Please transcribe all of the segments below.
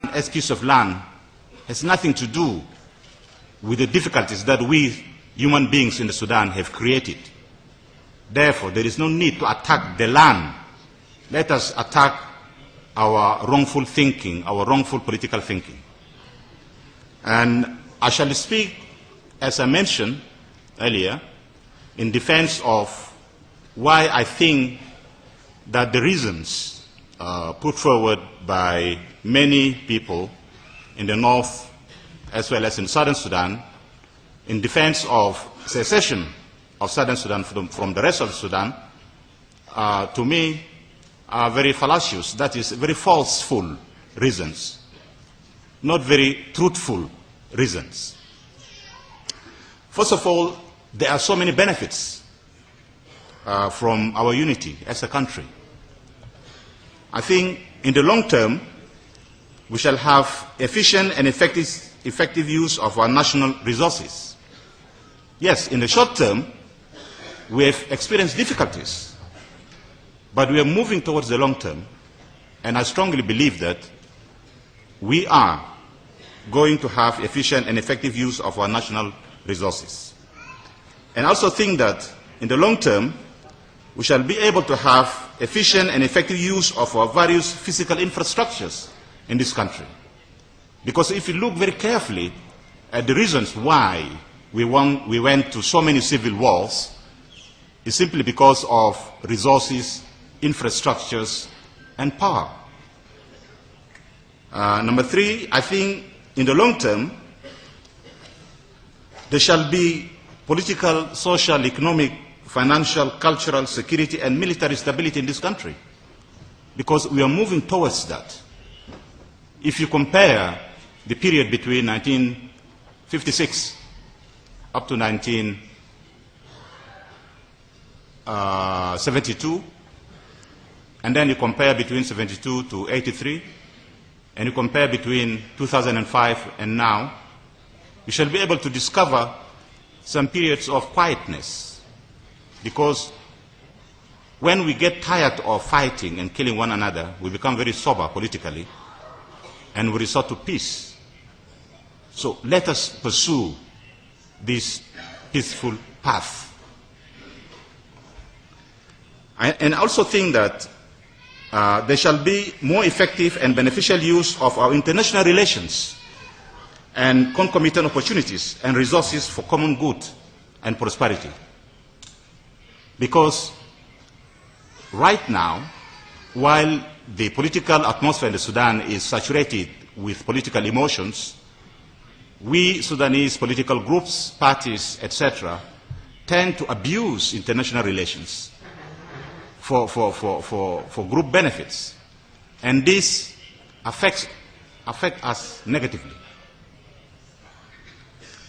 piece of land has nothing to do with the difficulties that we human beings in the Sudan have created. Therefore, there is no need to attack the land. Let us attack our wrongful thinking, our wrongful political thinking. And I shall speak, as I mentioned earlier, in defense of why I think that the reasons put forward by many people in the north as well as in southern Sudan in defense of secession of southern Sudan from the rest of Sudan, to me, are very fallacious. That is, very falseful reasons, not very truthful reasons. First of all, there are so many benefits from our unity as a country. I think in the long term, we shall have efficient and effective use of our national resources. Yes, in the short term, we have experienced difficulties, but we are moving towards the long term, and I strongly believe that we are going to have efficient and effective use of our national resources. And I also think that in the long term, we shall be able to have efficient and effective use of our various physical infrastructures in this country. Because if you look very carefully at the reasons why we went to so many civil wars, it's simply because of resources, infrastructures, and power. Number three, I think in the long term, there shall be political, social, economic, financial, cultural, security, and military stability in this country, because we are moving towards that. If you compare the period between 1956 up to 1972, and then you compare between 72 to 83, and you compare between 2005 and now, you shall be able to discover some periods of quietness. Because when we get tired of fighting and killing one another, we become very sober politically, and we resort to peace. So let us pursue this peaceful path. And I also think that there shall be more effective and beneficial use of our international relations and concomitant opportunities and resources for common good and prosperity. Because right now, while the political atmosphere in the Sudan is saturated with political emotions, we Sudanese political groups, parties, etc., tend to abuse international relations for group benefits. And this affects us negatively.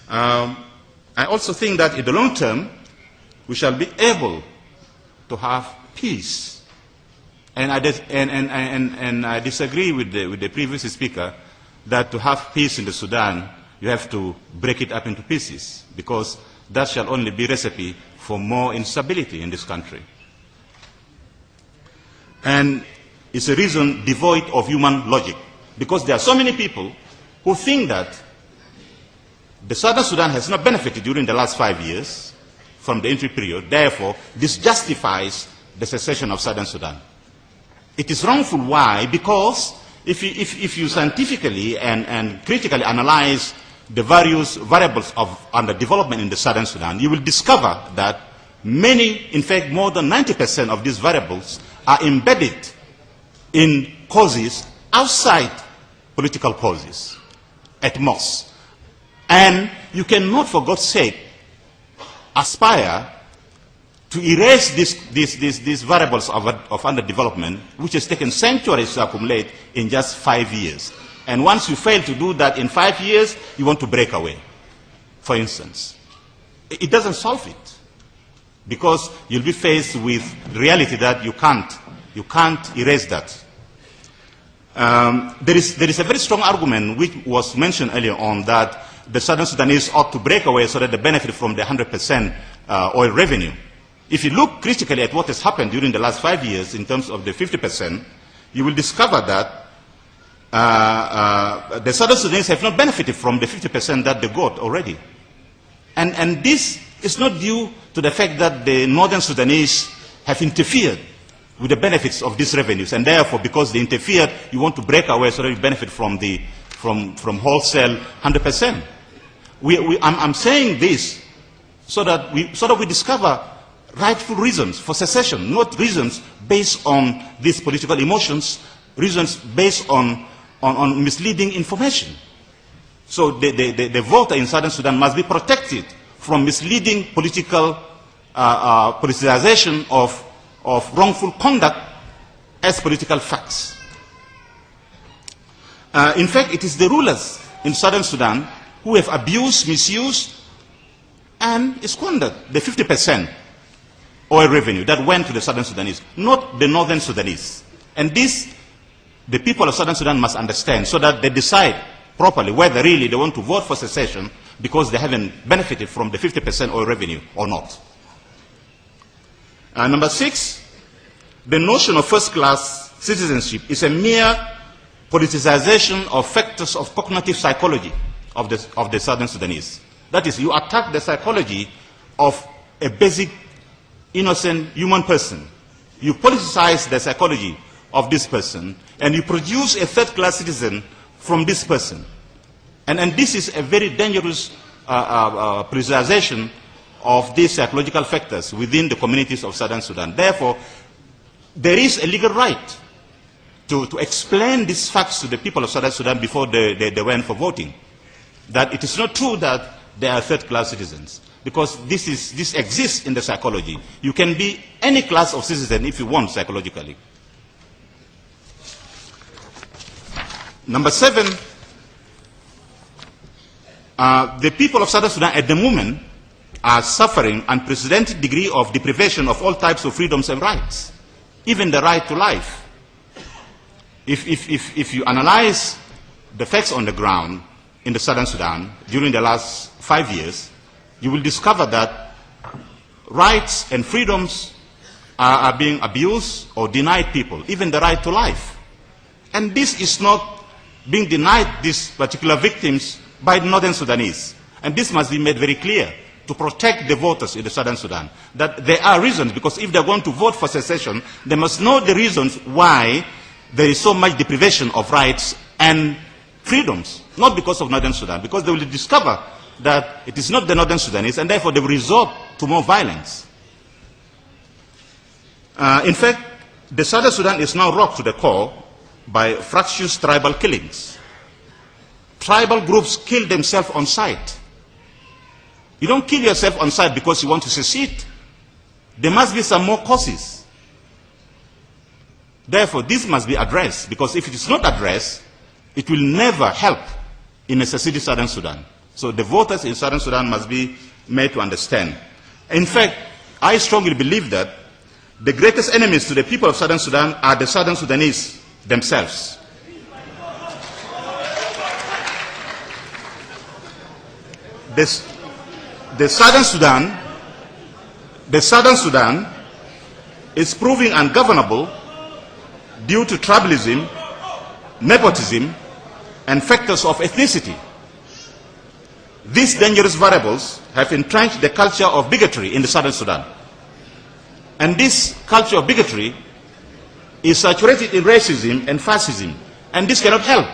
I also think that in the long term, we shall be able to have peace. And I disagree with the previous speaker that to have peace in the Sudan, you have to break it up into pieces, because that shall only be a recipe for more instability in this country. And it's a reason devoid of human logic, because there are so many people who think that the Southern Sudan has not benefited during the last 5 years from the entry period. Therefore, this justifies the secession of Southern Sudan. It is wrongful. Why? Because if you scientifically and critically analyze the various variables of underdevelopment in the Southern Sudan, you will discover that many, in fact more than 90% of these variables are embedded in causes outside political causes, at most. And you cannot, for God's sake, aspire to erase these variables of underdevelopment, which has taken centuries to accumulate in just 5 years. And once you fail to do that in 5 years, you want to break away, for instance. It doesn't solve it, because you'll be faced with the reality that you can't erase that. There is a very strong argument which was mentioned earlier on, that the Southern Sudanese ought to break away so that they benefit from the 100% oil revenue. If you look critically at what has happened during the last 5 years in terms of the 50%, you will discover that the Southern Sudanese have not benefited from the 50% that they got already. And this is not due to the fact that the Northern Sudanese have interfered with the benefits of these revenues, and therefore, because they interfered, you want to break away so that you benefit from wholesale 100%. I'm saying this so that we discover rightful reasons for secession, not reasons based on these political emotions, reasons based on misleading information. So the voter in Southern Sudan must be protected from misleading political politicization of wrongful conduct as political facts. In fact, it is the rulers in Southern Sudan who have abused, misused, and squandered the 50% oil revenue that went to the Southern Sudanese, not the Northern Sudanese. And this, the people of Southern Sudan must understand so that they decide properly whether really they want to vote for secession because they haven't benefited from the 50% oil revenue or not. Number 6, the notion of first-class citizenship is a mere politicization of factors of cognitive psychology of the Southern Sudanese. That is, you attack the psychology of a basic, innocent human person. You politicize the psychology of this person, and you produce a third-class citizen from this person. And this is a very dangerous politicization of these psychological factors within the communities of Southern Sudan. Therefore, there is a legal right to explain these facts to the people of Southern Sudan before they went for voting. That it is not true that they are third-class citizens, because this exists in the psychology. You can be any class of citizen if you want psychologically. Number 7, the people of Southern Sudan at the moment are suffering an unprecedented degree of deprivation of all types of freedoms and rights, even the right to life. If you analyze the facts on the ground in the Southern Sudan during the last 5 years, you will discover that rights and freedoms are being abused or denied people, even the right to life. And this is not being denied these particular victims by the Northern Sudanese. And this must be made very clear to protect the voters in the Southern Sudan, that there are reasons, because if they're going to vote for secession, they must know the reasons why there is so much deprivation of rights and freedoms, not because of Northern Sudan, because they will discover that it is not the Northern Sudanese, and therefore they will resort to more violence. In fact, the Southern Sudan is now rocked to the core by fractious tribal killings. Tribal groups kill themselves on sight. You don't kill yourself on sight because you want to secede. There must be some more causes. Therefore, this must be addressed, because if it is not addressed, it will never help in a seceded Southern Sudan. So the voters in Southern Sudan must be made to understand. In fact, I strongly believe that the greatest enemies to the people of Southern Sudan are the Southern Sudanese themselves. The Southern Sudan is proving ungovernable due to tribalism, nepotism, and factors of ethnicity. These dangerous variables have entrenched the culture of bigotry in the Southern Sudan. And this culture of bigotry is saturated in racism and fascism. And this cannot help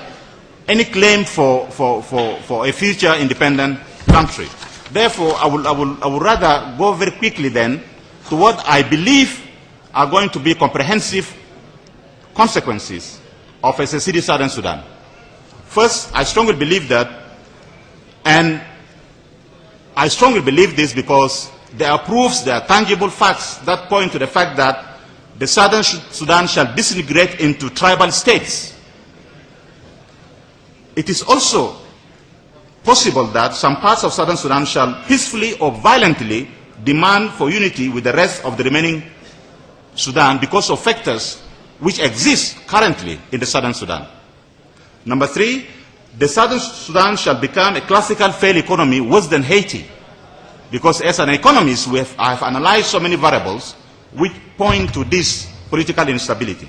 any claim for a future independent country. Therefore, I would rather go very quickly then to what I believe are going to be comprehensive consequences of a seceded Southern Sudan. First, I strongly believe that, and I strongly believe this because there are proofs, there are tangible facts that point to the fact that the Southern Sudan shall disintegrate into tribal states. It is also possible that some parts of Southern Sudan shall peacefully or violently demand for unity with the rest of the remaining Sudan because of factors which exist currently in the Southern Sudan. Number 3, the Southern Sudan shall become a classical failed economy worse than Haiti, because as an economist I have analyzed so many variables which point to this political instability.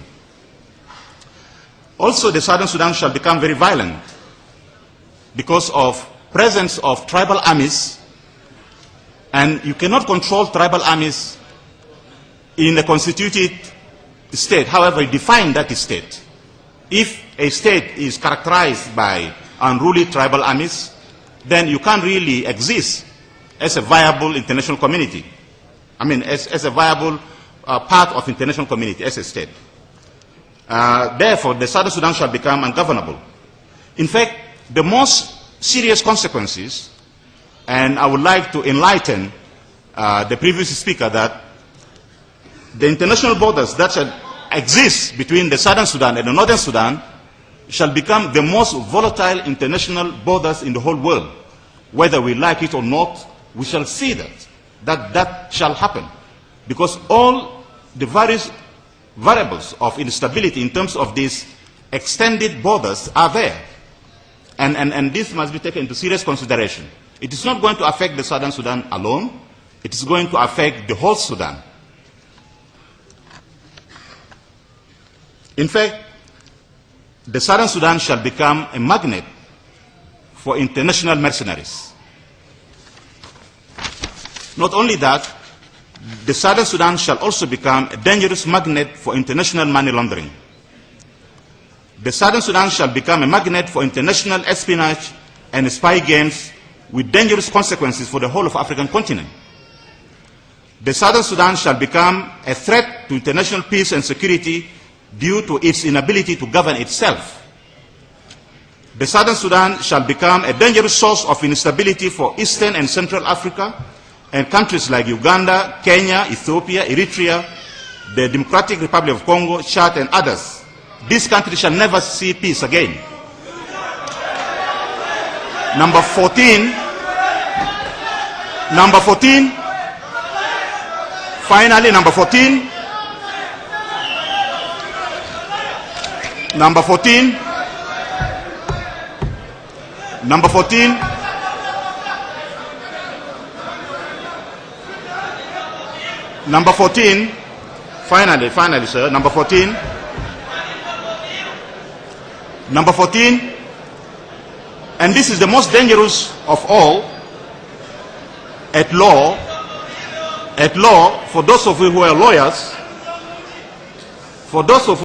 Also, the Southern Sudan shall become very violent because of presence of tribal armies, and you cannot control tribal armies in a constituted state, however you define that state. If a state is characterized by unruly tribal armies, then you can't really exist as a viable international community. I mean, as a viable part of international community, as a state. Therefore, the Southern Sudan shall become ungovernable. In fact, the most serious consequences, and I would like to enlighten the previous speaker that the international borders that shall exist between the Southern Sudan and the Northern Sudan shall become the most volatile international borders in the whole world. Whether we like it or not, we shall see that shall happen. Because all the various variables of instability in terms of these extended borders are there. And this must be taken into serious consideration. It is not going to affect the Southern Sudan alone. It is going to affect the whole Sudan. In fact, the Southern Sudan shall become a magnet for international mercenaries. Not only that, the Southern Sudan shall also become a dangerous magnet for international money laundering. The Southern Sudan shall become a magnet for international espionage and spy games with dangerous consequences for the whole of the African continent. The Southern Sudan shall become a threat to international peace and security due to its inability to govern itself. The Southern Sudan shall become a dangerous source of instability for Eastern and Central Africa and countries like Uganda, Kenya, Ethiopia, Eritrea, the Democratic Republic of Congo, Chad, and others. These countries shall never see peace again. Number 14, finally, number 14, number 14, finally, sir, number 14, and this is the most dangerous of all, at law, for those of you who are lawyers, for those of